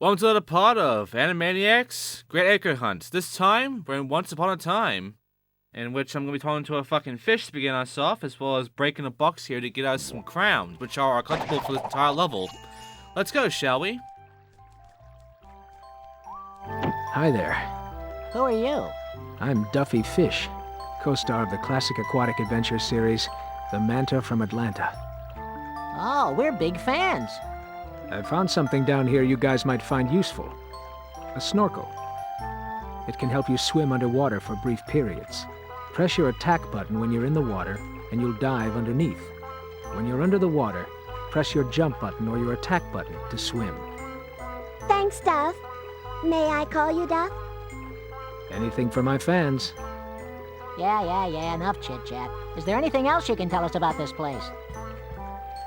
Welcome to another part of Animaniacs Great Acre Hunt. This time, we're in Once Upon a Time, in which I'm going to be talking to a fucking fish to begin us off, as well as breaking a box here to get us some crowns, which are collectible for this entire level. Let's go, shall we? Hi there. Who are you? I'm Duffy Fish, co-star of the classic Aquatic adventure series, The Manta from Atlanta. Oh, we're big fans. I found something down here you guys might find useful. A snorkel. It can help you swim underwater for brief periods. Press your attack button when you're in the water, and you'll dive underneath. When you're under the water, press your jump button or your attack button to swim. Thanks, Duff. May I call you Duff? Anything for my fans. Yeah, enough chit-chat. Is there anything else you can tell us about this place?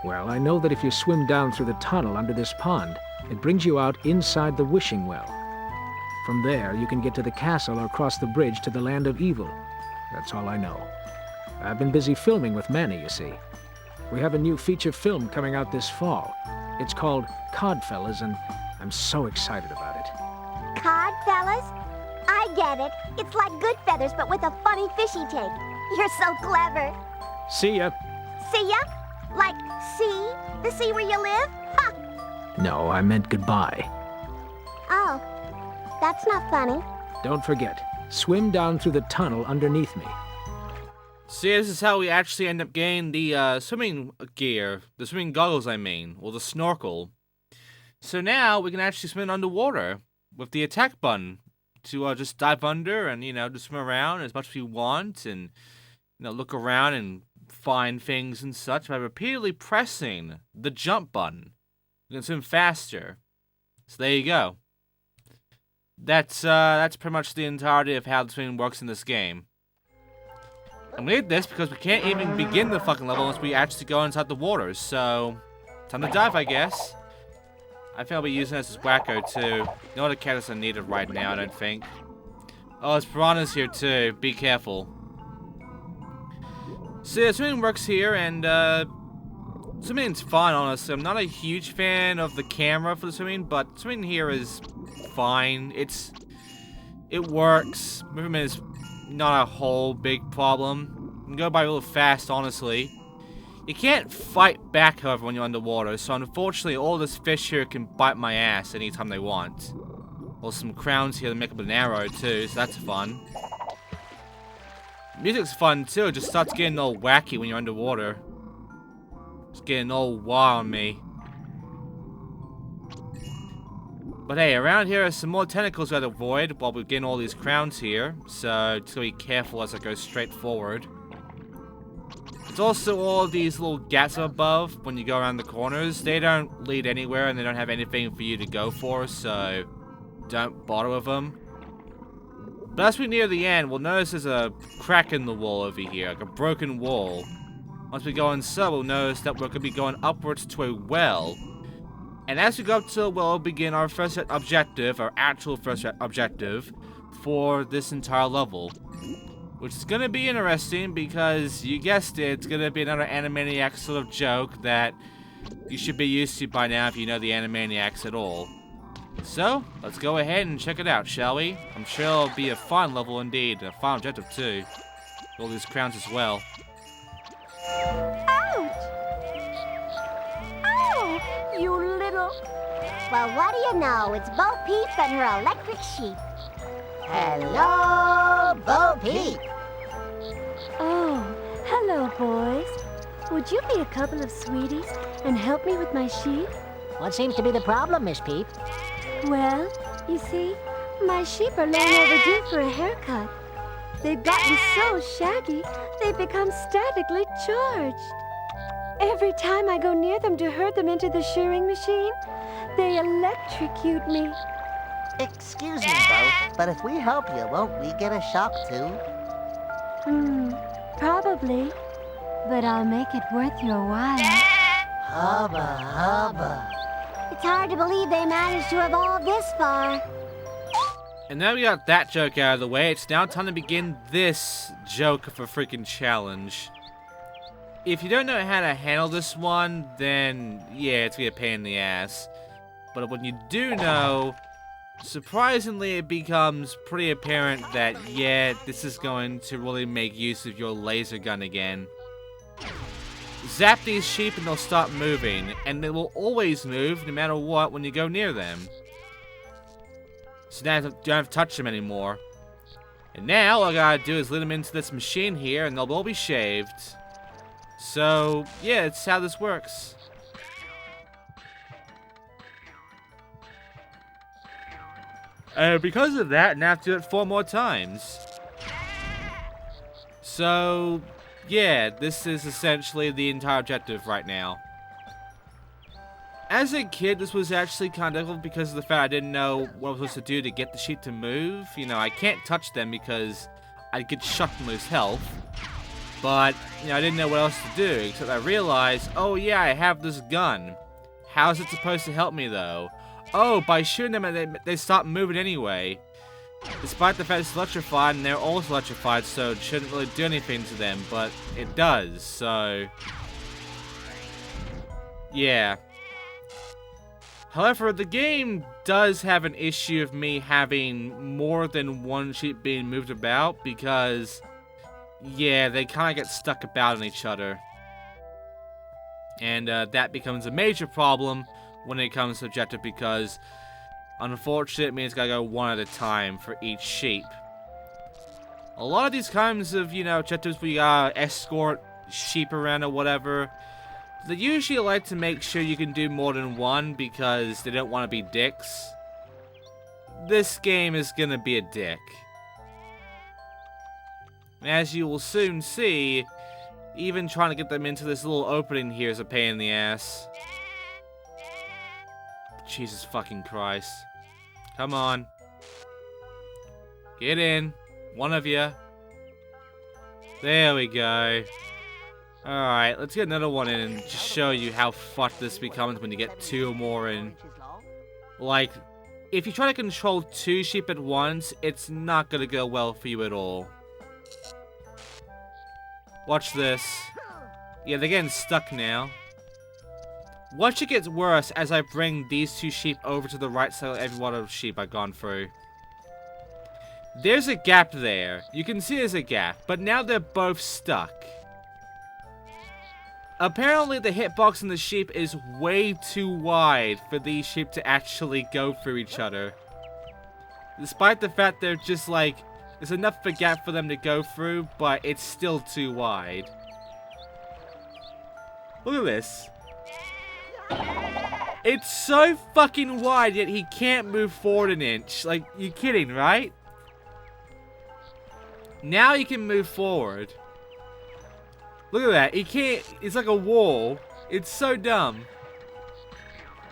Well, I know that if you swim down through the tunnel under this pond, it brings you out inside the wishing well. From there, you can get to the castle or cross the bridge to the land of evil. That's all I know. I've been busy filming with Manny, you see. We have a new feature film coming out this fall. It's called Codfellas, and I'm so excited about it. Cod, fellas? I get it. It's like Goodfeathers, but with a funny fishy take. You're so clever. See ya. See ya? Like sea? The sea where you live? Ha! No, I meant goodbye. Oh, that's not funny. Don't forget, swim down through the tunnel underneath me. See, this is how we actually end up getting the swimming gear. The swimming goggles, I mean. Or the snorkel. So now, we can actually swim underwater with the attack button. To just dive under and, just swim around as much as you want. And, look around and find things and such by repeatedly pressing the jump button. You can swim faster. So there you go. That's pretty much the entirety of how the swimming works in this game. And we need this because we can't even begin the fucking level unless we actually go inside the water. So, time to dive, I guess. I think I'll be using this as Wacko too. No other characters are needed right now, I don't think. Oh, there's piranhas here too. Be careful. So yeah, swimming works here, and swimming's fine, honestly. I'm not a huge fan of the camera for the swimming, but swimming here is fine. It works. Movement is not a whole big problem. You can go by real fast, honestly. You can't fight back, however, when you're underwater, so unfortunately all this fish here can bite my ass anytime they want. Or some crowns here to make up an arrow too, so that's fun. Music's fun too, it just starts getting all wacky when you're underwater. It's getting all wild on me. But hey, around here are some more tentacles we have to avoid while we're getting all these crowns here, so just gotta be careful as I go straight forward. There's also all these little gaps up above when you go around the corners. They don't lead anywhere and they don't have anything for you to go for, so don't bother with them. But as we near the end, we'll notice there's a crack in the wall over here, like a broken wall. Once we go inside, we'll notice that we're going to be going upwards to a well. And as we go up to the well, we'll begin our first objective, our actual first objective, for this entire level. Which is going to be interesting because, you guessed it, it's going to be another Animaniacs sort of joke that you should be used to by now if you know the Animaniacs at all. So, let's go ahead and check it out, shall we? I'm sure it'll be a fun level indeed, a fun objective too. All these crowns as well. Ouch! Oh, you little... Well, what do you know? It's Bo Peep and her electric sheep. Hello, Bo Peep. Oh, hello, boys. Would you be a couple of sweeties and help me with my sheep? What seems to be the problem, Miss Peep? Well, you see, my sheep are long overdue for a haircut. They've gotten so shaggy, they've become statically charged. Every time I go near them to herd them into the shearing machine, they electrocute me. Excuse me, Bo, but if we help you, won't we get a shock too? Probably. But I'll make it worth your while. Hubba, hubba. It's hard to believe they managed to evolve this far. And now we got that joke out of the way, it's now time to begin this joke of a freaking challenge. If you don't know how to handle this one, then yeah, it's gonna be a pain in the ass. But when you do know, surprisingly it becomes pretty apparent that, yeah, this is going to really make use of your laser gun again. Zap these sheep and they'll stop moving, and they will always move no matter what when you go near them. So now you don't have to touch them anymore. And now all I gotta do is lead them into this machine here and they'll all be shaved. So, yeah, it's how this works. Because of that, now I have to do it 4 more times. So, yeah, this is essentially the entire objective right now. As a kid, this was actually kind of difficult because of the fact I didn't know what I was supposed to do to get the sheep to move. You know, I can't touch them because I'd get shot and lose health. But, you know, I didn't know what else to do, except I realized, oh yeah, I have this gun. How's it supposed to help me, though? Oh, by shooting them, they stop moving anyway. Despite the fact it's electrified, and they're also electrified, so it shouldn't really do anything to them, but it does, so... yeah. However, the game does have an issue of me having more than one sheep being moved about, because... yeah, they kind of get stuck about on each other. And that becomes a major problem when it comes to objective, because unfortunately it means I gotta go one at a time for each sheep. A lot of these kinds of, you know, objectives where you gotta escort sheep around or whatever, they usually like to make sure you can do more than one because they don't want to be dicks. This game is gonna be a dick. As you will soon see, even trying to get them into this little opening here is a pain in the ass. Jesus fucking Christ. Come on. Get in. One of you. There we go. Alright, let's get another one in and just show you how fucked this becomes when you get 2 or more in. Like, if you try to control 2 sheep at once, it's not gonna go well for you at all. Watch this. Yeah, they're getting stuck now. Watch it gets worse as I bring these 2 sheep over to the right side of every one of the sheep I've gone through. There's a gap there. You can see there's a gap, but now they're both stuck. Apparently the hitbox in the sheep is way too wide for these sheep to actually go through each other. Despite the fact they're just like, there's enough of a gap for them to go through, but it's still too wide. Look at this. It's so fucking wide, yet he can't move forward an inch. Like, you're kidding, right? Now he can move forward. Look at that. He can't. It's like a wall. It's so dumb.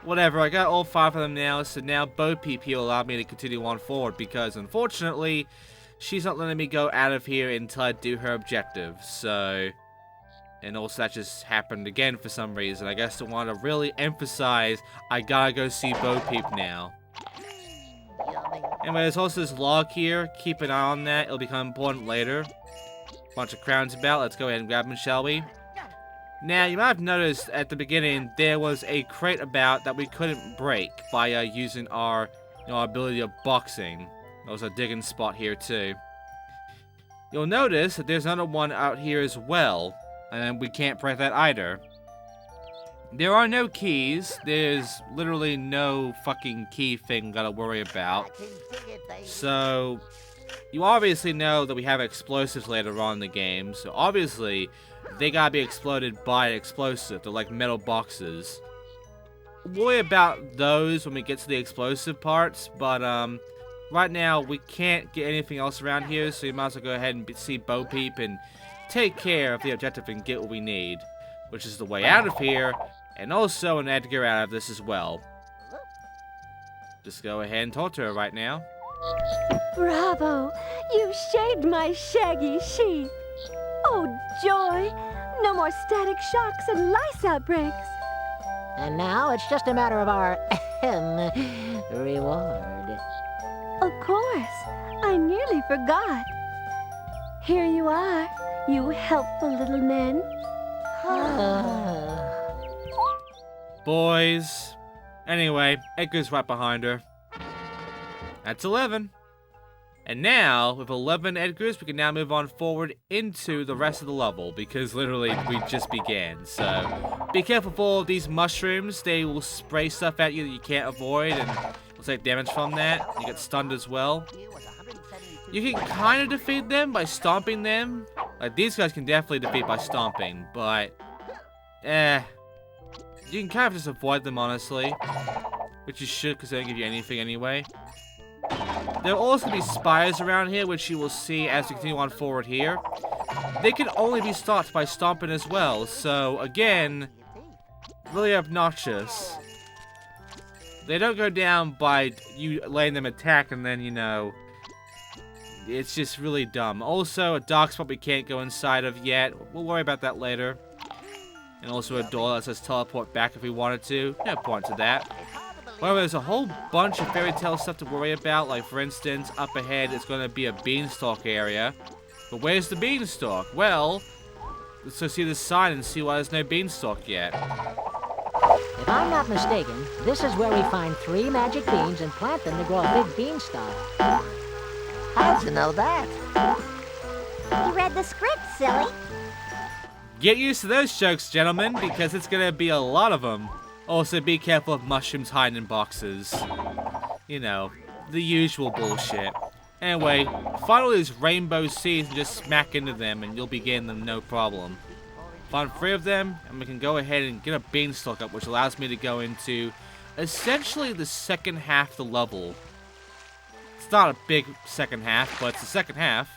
Whatever, I got all 5 of them now, so now Peep will allow me to continue on forward, because unfortunately, she's not letting me go out of here until I do her objective, so... and also that just happened again for some reason. I guess I want to really emphasize I gotta go see Peep now. Anyway, there's also this log here. Keep an eye on that. It'll become important later. Bunch of crowns about. Let's go ahead and grab them, shall we? Now, you might have noticed at the beginning there was a crate about that we couldn't break by using our, our ability of boxing. There was a digging spot here too. You'll notice that there's another one out here as well, and we can't break that either. There are no keys. There's literally no fucking key thing we gotta worry about. So, you obviously know that we have explosives later on in the game, so obviously they gotta be exploded by an explosive. They're like metal boxes. We'll worry about those when we get to the explosive parts, but right now we can't get anything else around here, so you might as well go ahead and see Peep and take care of the objective and get what we need, which is the way out of here, and also an Edgar out of this as well. Just go ahead and talk to her right now. Bravo! You shaved my shaggy sheep. Oh, joy! No more static shocks and lice outbreaks. And now it's just a matter of our reward. Of course. I nearly forgot. Here you are, you helpful little men. Boys, Anyway, Edgar's right behind her. That's 11. And now, with 11 Edgars, we can now move on forward into the rest of the level, because literally we just began. So, be careful for all of these mushrooms. They will spray stuff at you that you can't avoid, and will take damage from that. You get stunned as well. You can kind of defeat them by stomping them. Like, these guys can definitely defeat by stomping, but... you can kind of just avoid them, honestly. Which you should, because they don't give you anything anyway. There will also be spires around here, which you will see as we continue on forward here. They can only be stopped by stomping as well, so again, really obnoxious. They don't go down by you letting them attack and then, you know, it's just really dumb. Also, a dark spot we can't go inside of yet. We'll worry about that later. And also a door that lets us teleport back if we wanted to. No point to that. However, there's a whole bunch of fairy tale stuff to worry about. Like, for instance, up ahead is going to be a Beanstalk area. But where's the Beanstalk? Well, let's go see the sign and see why there's no Beanstalk yet. If I'm not mistaken, this is where we find 3 magic beans and plant them to grow a big beanstalk. How'd you know that? You read the script, silly. Get used to those jokes, gentlemen, because it's going to be a lot of them. Also, be careful of mushrooms hiding in boxes. You know, the usual bullshit. Anyway, find these rainbow seeds and just smack into them and you'll be getting them no problem. Find 3 of them, and we can go ahead and get a Beanstalk up, which allows me to go into essentially the second half of the level. It's not a big second half, but it's the second half.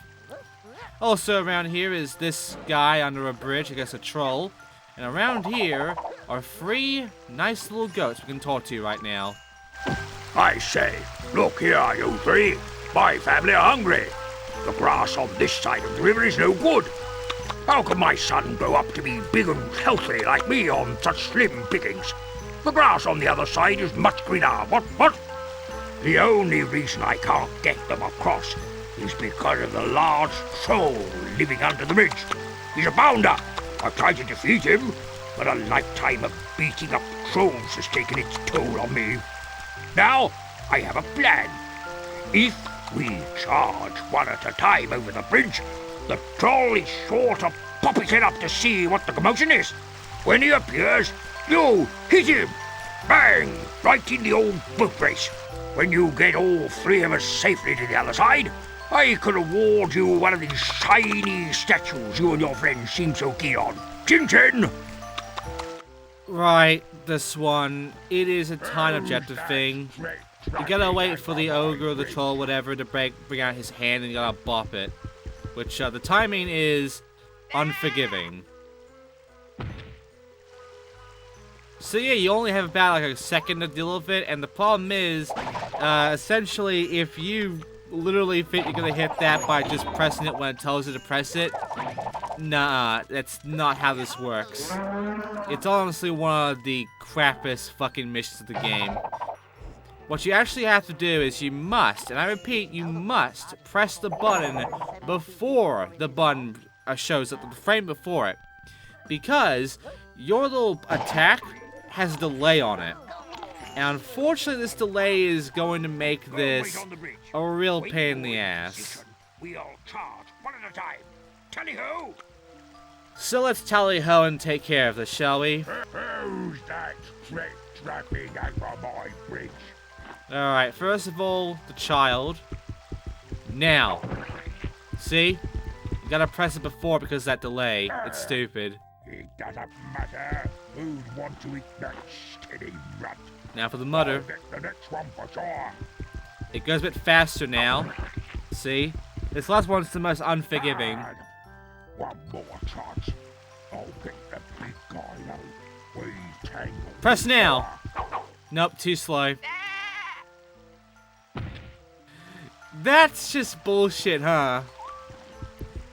Also around here is this guy under a bridge, I guess a troll. And around here are 3 nice little goats we can talk to right now. I say, look here, you 3. My family are hungry. The grass on this side of the river is no good. How can my son grow up to be big and healthy like me on such slim pickings? The grass on the other side is much greener. What? The only reason I can't get them across is because of the large troll living under the bridge. He's a bounder. I've tried to defeat him, but a lifetime of beating up trolls has taken its toll on me. Now, I have a plan. If we charge one at a time over the bridge, the troll is sure to pop his head up to see what the commotion is. When he appears, you hit him. Bang! Right in the old boat race. When you get all 3 of us safely to the other side, I could award you one of these shiny statues you and your friends seem so keen on. Chin-chin! Right, this one. It is a time objective thing. You gotta wait for the ogre or the troll, whatever, to bring out his hand and you gotta bop it. Which, the timing is unforgiving. So yeah, you only have about like a second to deal with it, and the problem is, essentially, if you literally think you're gonna hit that by just pressing it when it tells you to press it, nah, that's not how this works. It's honestly one of the crappiest fucking missions of the game. What you actually have to do is you must, and I repeat, you must press the button before the button shows up, the frame before it. Because your little attack has a delay on it. And unfortunately, this delay is going to make this a real pain in the ass. We all charge one at a time. Tally-ho! So let's tally-ho and take care of this, shall we? Who's that trapping over my bridge? Alright, first of all, the child. Now. See? You gotta press it before because of that delay. It's stupid. It doesn't matter who'd want to eat that steady rat. Now for the mother. I'll get the next one for sure. It goes a bit faster now. See? This last one's the most unforgiving. One more chance. I'll get the big guy out. We tangle. Press now. Nope, too slow. That's just bullshit, huh?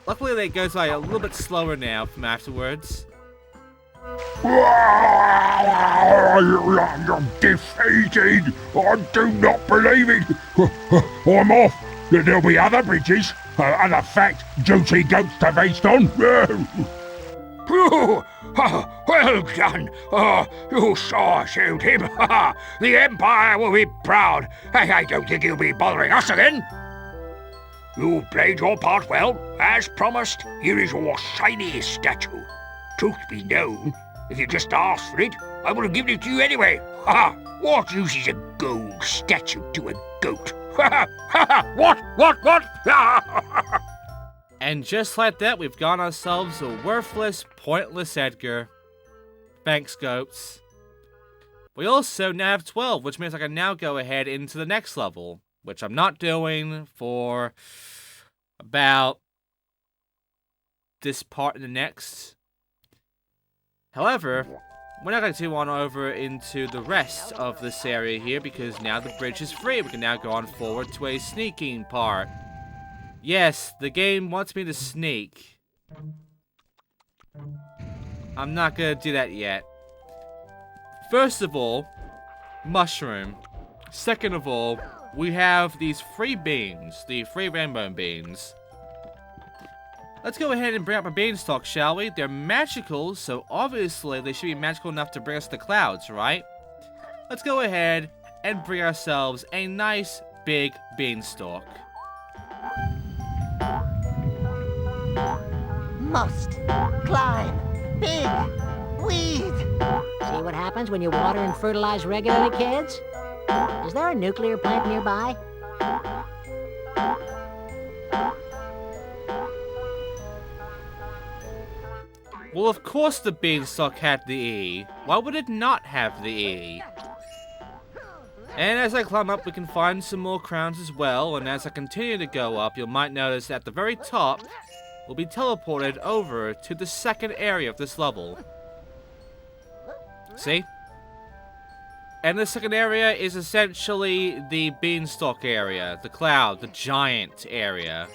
Luckily, they go by a little bit slower now from afterwards. You're defeated! I do not believe it! I'm off! There'll be other bridges, other fat, juicy goats to feast on! Phew! Well done! You sure showed him! The Empire will be proud! I don't think he'll be bothering us again! You played your part well. As promised, here is your shiny statue. Truth be known, if you just asked for it, I would have given it to you anyway. What use is a gold statue to a goat? What? And just like that, we've got ourselves a worthless, pointless Edgar. Thanks, goats. We also now have 12, which means I can now go ahead into the next level, which I'm not doing for about this part and the next. However, we're not going to go on over into the rest of this area here because now the bridge is free. We can now go on forward to a sneaking part. Yes, the game wants me to sneak. I'm not going to do that yet. First of all, mushroom. Second of all, we have these free beans, the free rainbow beans. Let's go ahead and bring up our Beanstalk, shall we? They're magical, so obviously they should be magical enough to bring us the clouds, right? Let's go ahead and bring ourselves a nice big Beanstalk. Must climb big weed. See what happens when you water and fertilize regularly, kids? Is there a nuclear plant nearby? Well, of course the Beanstalk had the E. Why would it not have the E? And as I climb up, we can find some more crowns as well, and as I continue to go up, you might notice at the very top, we'll be teleported over to the second area of this level. See? And the second area is essentially the Beanstalk area, the cloud, the giant area.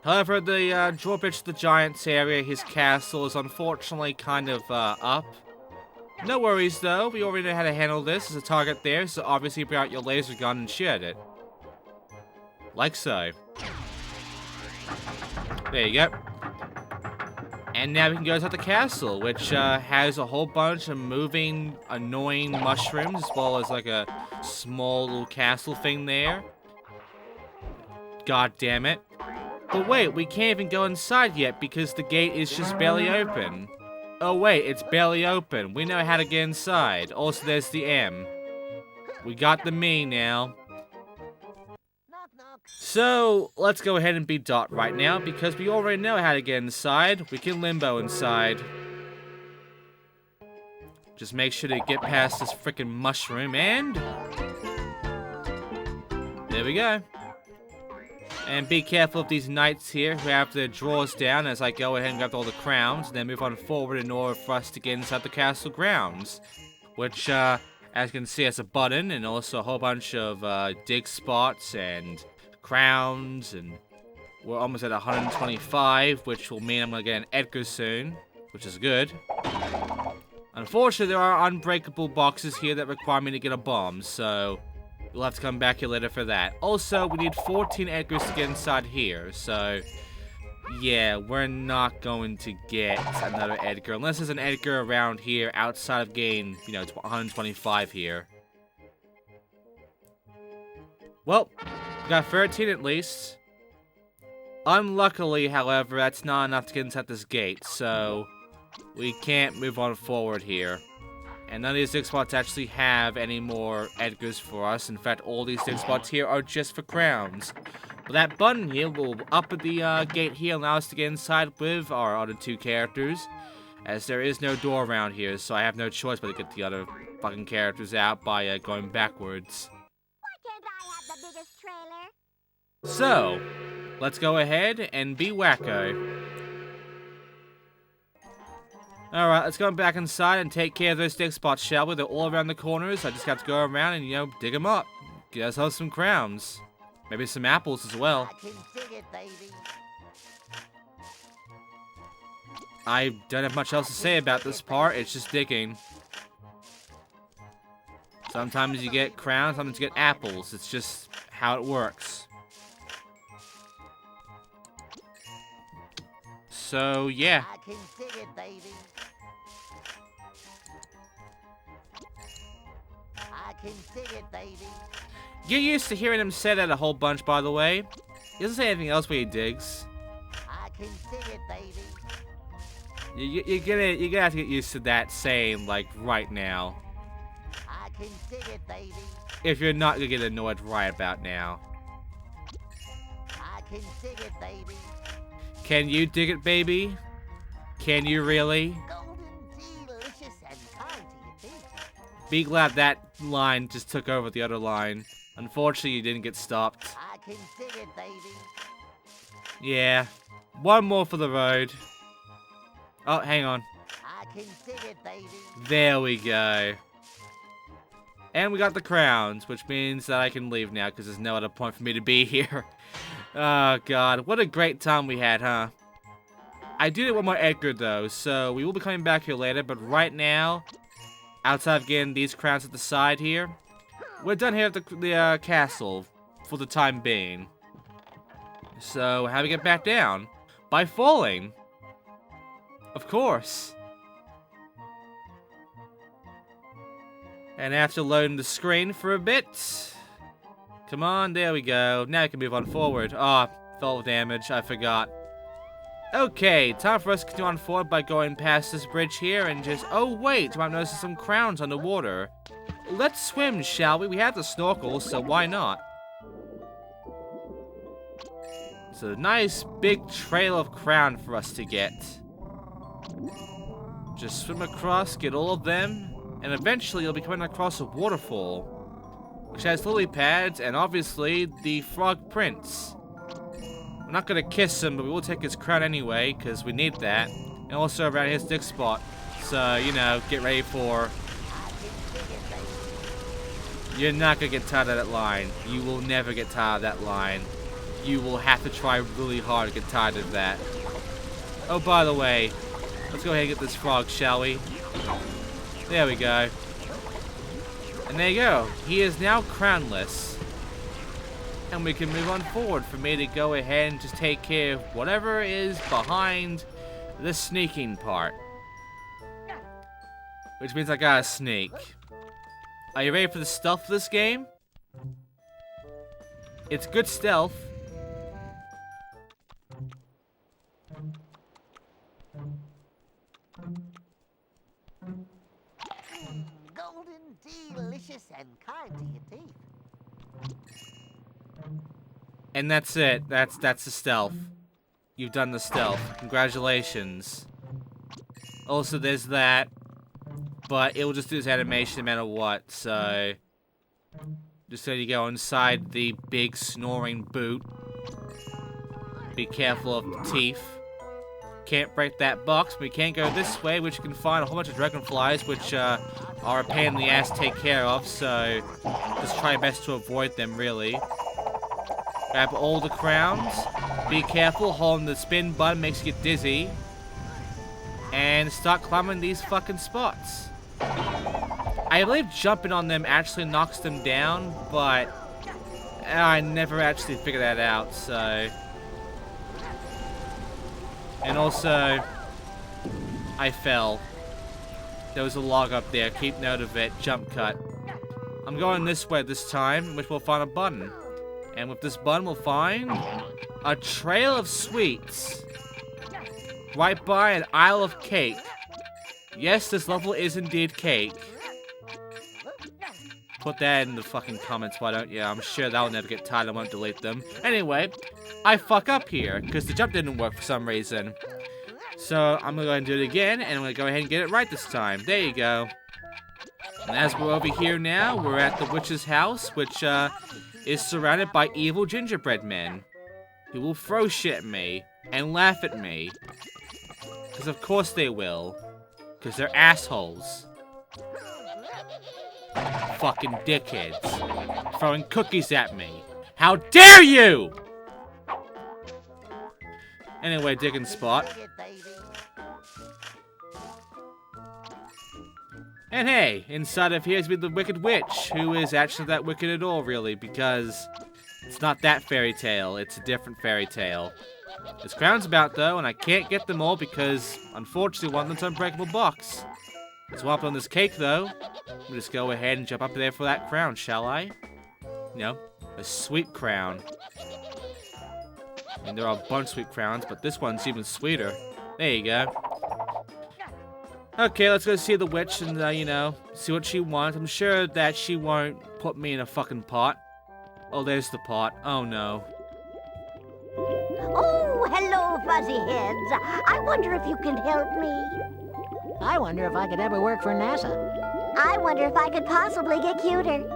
However, the drawbridge to the giant's area, his castle, is unfortunately kind of up. No worries though, we already know how to handle this. There's a target there, so obviously bring out your laser gun and shoot at it. Like so. There you go. And now we can go inside the castle, which has a whole bunch of moving, annoying mushrooms, as well as like a small little castle thing there. God damn it. But wait, we can't even go inside yet because the gate is just barely open. Oh wait, it's barely open. We know how to get inside. Also, there's the M. We got the me now. So, let's go ahead and be Dot right now, because we already know how to get inside. We can limbo inside. Just make sure to get past this freaking mushroom, and... there we go. And be careful of these knights here who have their drawers down as I go ahead and grab all the crowns, and then move on forward in order for us to get inside the castle grounds. Which, as you can see, has a button, and also a whole bunch of dig spots and crowns, and we're almost at 125, which will mean I'm going to get an Edgar soon, which is good. Unfortunately, there are unbreakable boxes here that require me to get a bomb, so you'll have to come back here later for that. Also, we need 14 Edgars to get inside here, so yeah, we're not going to get another Edgar, unless there's an Edgar around here outside of gain, you know, it's 125 here. Well, we got 13 at least. Unluckily, however, that's not enough to get inside this gate, so we can't move on forward here. And none of these dig spots actually have any more Edgars for us. In fact, all these dig spots here are just for crowns. But that button here will up at the gate here allow us to get inside with our other two characters, as there is no door around here, so I have no choice but to get the other fucking characters out by going backwards. So, let's go ahead and be wacko. Alright, let's go back inside and take care of those dig spots, shall we? They're all around the corners. I just got to go around and, you know, dig them up. Get ourselves some crowns. Maybe some apples as well. I can dig it, baby. I don't have much else to say about this part. It's just digging. Sometimes you get crowns, sometimes you get apples. It's just how it works. So, yeah. I can dig it, baby. I can dig it, baby. Get used to hearing him say that a whole bunch, by the way. He doesn't say anything else when he digs. I can dig it, baby. You're gonna have to get used to that saying, like, right now. I can dig it, baby. If you're not gonna get annoyed right about now. I can dig it, baby. Can you dig it, baby? Can you really? Golden, delicious, and kind to your teeth. Be glad that line just took over the other line. Unfortunately, you didn't get stopped. I can dig it, baby. Yeah. One more for the road. Oh, hang on. I can dig it, baby. There we go. And we got the crowns, which means that I can leave now because there's no other point for me to be here. Oh, God. What a great time we had, huh? I do need one more Edgar, though, so we will be coming back here later. But right now, outside of getting these crowns at the side here, we're done here at the castle for the time being. So, how do we get back down? By falling. Of course. And after loading the screen for a bit. Come on, there we go. Now we can move on forward. Ah, fall damage, I forgot. Okay, time for us to continue on forward by going past this bridge here and just... Oh, wait, you might notice some crowns underwater. Let's swim, shall we? We have the snorkel, so why not? It's a nice big trail of crown for us to get. Just swim across, get all of them, and eventually you'll be coming across a waterfall, which has lily pads and obviously the frog prince. We're not gonna kiss him, but we will take his crown anyway, because we need that. And also around his dick spot. So, you know, get ready for... You're not gonna get tired of that line. You will never get tired of that line. You will have to try really hard to get tired of that. Oh, by the way, let's go ahead and get this frog, shall we? There we go. And there you go. He is now crownless. And we can move on forward for me to go ahead and just take care of whatever is behind the sneaking part. Which means I gotta sneak. Are you ready for the stealth of this game? It's good stealth. Golden, delicious, and kind to your teeth. And that's it. That's the stealth. You've done the stealth. Congratulations. Also, there's that. But it will just do this animation no matter what, so... Just so you go inside the big snoring boot. Be careful of the teeth. Can't break that box, but we can go this way, which you can find a whole bunch of dragonflies, which are a pain in the ass to take care of, so just try your best to avoid them, really. Grab all the crowns. Be careful, holding the spin button makes you get dizzy. And start climbing these fucking spots. I believe jumping on them actually knocks them down, but I never actually figured that out, so... And also, I fell. There was a log up there. Keep note of it. Jump cut. I'm going this way this time, which we'll find a button. And with this button, we'll find a trail of sweets. Right by an Isle of Cake. Yes, this level is indeed cake. Put that in the fucking comments, why don't you? I'm sure that will never get tired, I won't delete them. Anyway, I fuck up here, because the jump didn't work for some reason. So, I'm gonna go ahead and do it again, and I'm gonna go ahead and get it right this time. There you go. And as we're over here now, we're at the witch's house, which, is surrounded by evil gingerbread men. Who will throw shit at me, and laugh at me. Because of course they will. Because they're assholes. Fucking dickheads. Throwing cookies at me. How dare you! Anyway, digging spot. And hey, inside of here is with the Wicked Witch, who is actually that wicked at all, really, because It's not that fairy tale, it's a different fairy tale. There's crowns about though, and I can't get them all because, unfortunately, one of them's an unbreakable box. Let's swap on this cake though. We'll just go ahead and jump up there for that crown, shall I? You know, a sweet crown. I mean, there are a bunch of sweet crowns, but this one's even sweeter. There you go. Okay, let's go see the witch and, you know, see what she wants. I'm sure that she won't put me in a fucking pot. Oh, there's the pot. Oh, no. Oh, hello, fuzzy heads. I wonder if you can help me. I wonder if I could ever work for NASA. I wonder if I could possibly get cuter.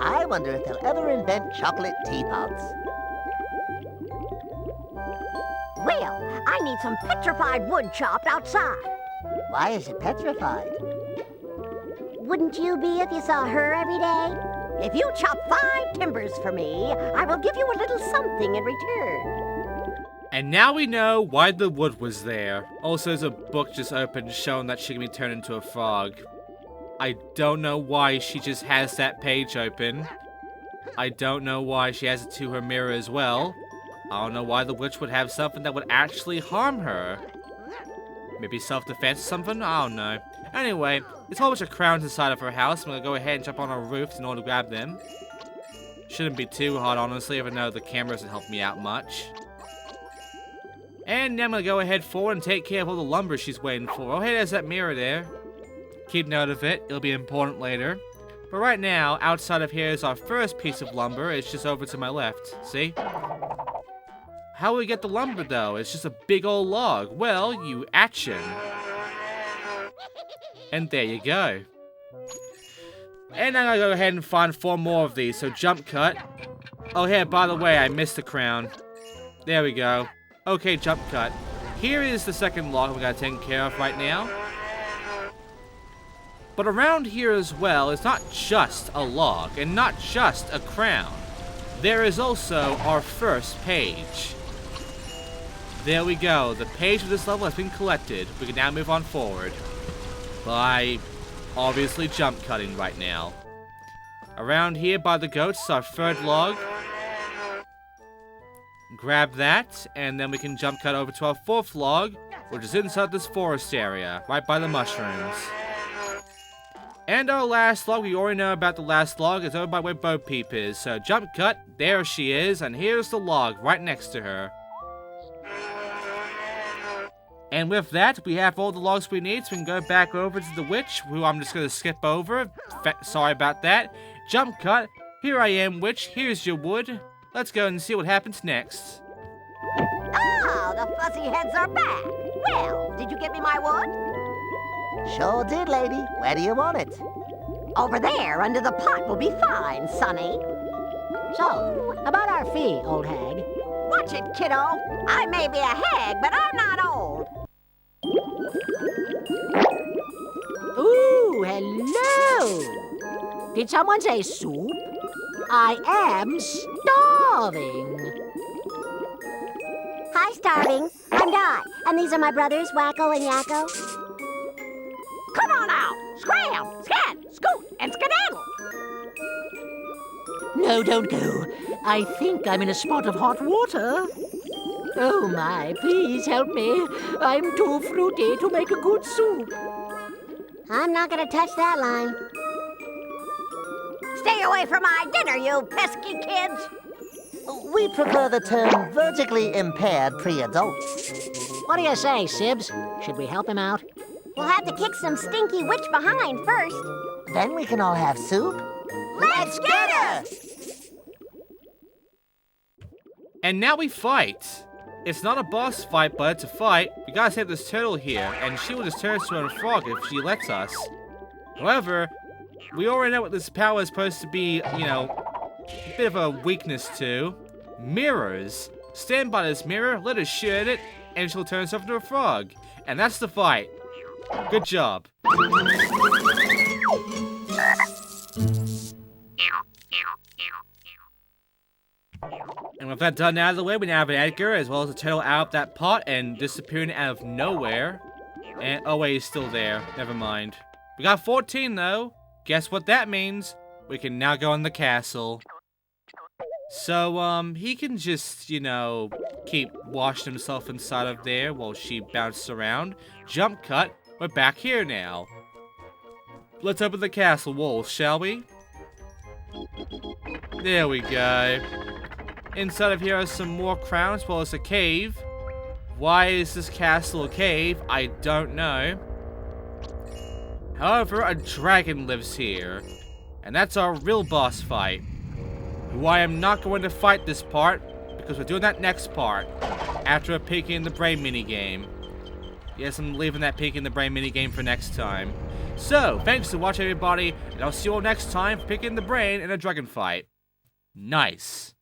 I wonder if they'll ever invent chocolate teapots. Well, I need some petrified wood chopped outside. Why is it petrified? Wouldn't you be if you saw her every day? If you chop 5 timbers for me, I will give you a little something in return. And now we know why the wood was there. Also, there's a book just opened showing that she can be turned into a frog. I don't know why she just has that page open. I don't know why she has it to her mirror as well. I don't know why the witch would have something that would actually harm her. Maybe self-defense or something? I don't know. Anyway, there's a whole bunch of crowns inside of her house. I'm gonna go ahead and jump on her roof in order to grab them. Shouldn't be too hard, honestly, even though the camera doesn't help me out much. And now I'm gonna go ahead forward and take care of all the lumber she's waiting for. Oh, hey, there's that mirror there. Keep note of it. It'll be important later. But right now, outside of here is our first piece of lumber. It's just over to my left. See? How will we get the lumber, though? It's just a big old log. Well, you action. And there you go. And I'm gonna go ahead and find 4 more of these. So jump cut. Oh, here, by the way, I missed the crown. There we go. Okay, jump cut. Here is the second log we gotta take care of right now. But around here as well, it's not just a log and not just a crown. There is also our first page. There we go. The page of this level has been collected. We can now move on forward by obviously jump cutting right now. Around here by the goats is our third log. Grab that, and then we can jump cut over to our 4th log, which is inside this forest area, right by the mushrooms. And our last log, we already know about the last log, it's over by where Peep is. So jump cut, there she is, and here's the log right next to her. And with that, we have all the logs we need, so we can go back over to the witch, who I'm just going to skip over. Sorry about that. Jump cut. Here I am, witch. Here's your wood. Let's go and see what happens next. Oh, the fuzzy heads are back. Well, did you get me my wood? Sure did, lady. Where do you want it? Over there, under the pot will be fine, Sonny. So, about our fee, old hag. Watch it, kiddo. I may be a hag, but I'm not old. Ooh, hello! Did someone say soup? I am starving. Hi, Starving. I'm Dot, and these are my brothers, Wacko and Yakko. Come on out! Scram! Scat! Scoot! And skedaddle! No, don't go. I think I'm in a spot of hot water. Oh my, please help me. I'm too fruity to make a good soup. I'm not gonna touch that line. Stay away from my dinner, you pesky kids! We prefer the term vertically impaired pre-adults. What do you say, Sibs? Should we help him out? We'll have to kick some stinky witch behind first. Then we can all have soup. Let's get her! And now we fight. It's not a boss fight, but it's a fight. We gotta save this turtle here, and she will just turn us into a frog if she lets us. However, we already know what this power is supposed to be, you know, a bit of a weakness to. Mirrors. Stand by this mirror, let us shoot at it, and she'll turn herself into a frog. And that's the fight. Good job. And with that done out of the way, we now have an Edgar, as well as a turtle out of that pot and disappearing out of nowhere. And, oh wait, he's still there. Never mind. We got 14 though. Guess what that means? We can now go in the castle. So, he can just, you know, keep washing himself inside of there while she bounces around. Jump cut. We're back here now. Let's open the castle walls, shall we? There we go. Inside of here are some more crowns, as well as a cave. Why is this castle a cave? I don't know. However, a dragon lives here. And that's our real boss fight. Who I am not going to fight this part, because we're doing that next part. After a Peek in the Brain minigame. Yes, I'm leaving that Peek in the Brain minigame for next time. So, thanks for watching everybody, and I'll see you all next time for Peek in the Brain in a dragon fight. Nice.